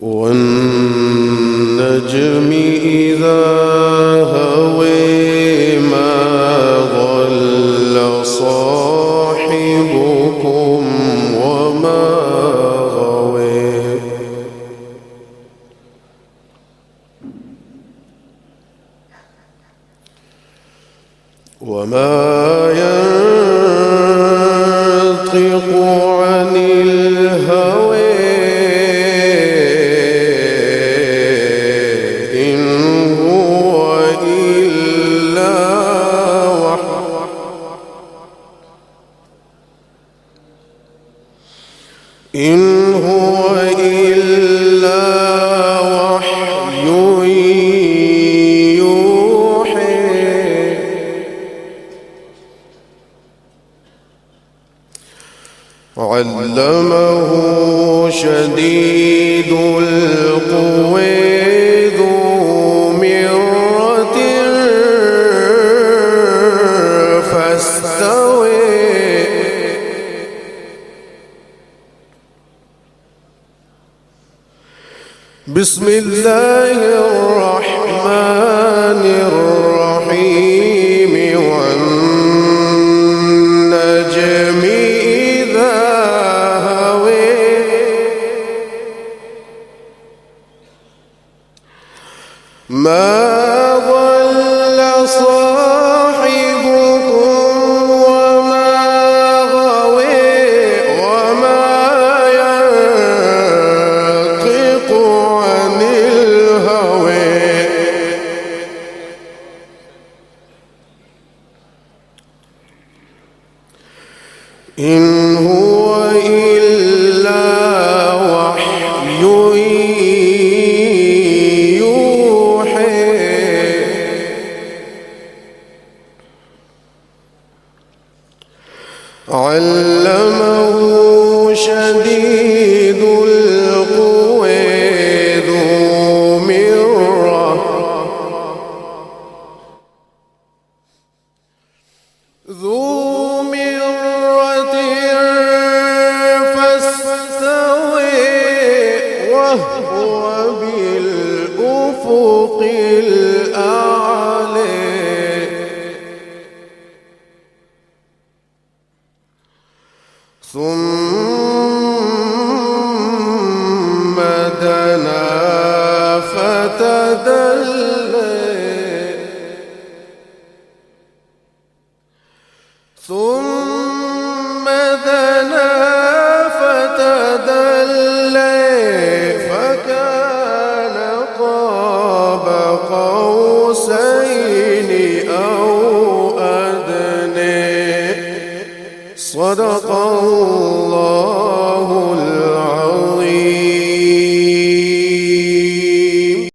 والنجم إذا هوي ما ضل صاحبكم وما غوي وما ينطق عن الهوى إن هو إلا وحي يوحي علمه شديد القوى ذو مرة فاستوى بسم الله الرحمن الرحيم والنجم إذا هوى ما ضل صاحبكم وما غوى وما ينطق عن الهوى إن هو إلا وحي يوحي علمه شديد القوى ذو مرة فاستوى وهو بالأفق الأعلى ثم دنا فتدلى فكان قاب قوسين أو أدنى صدق الله.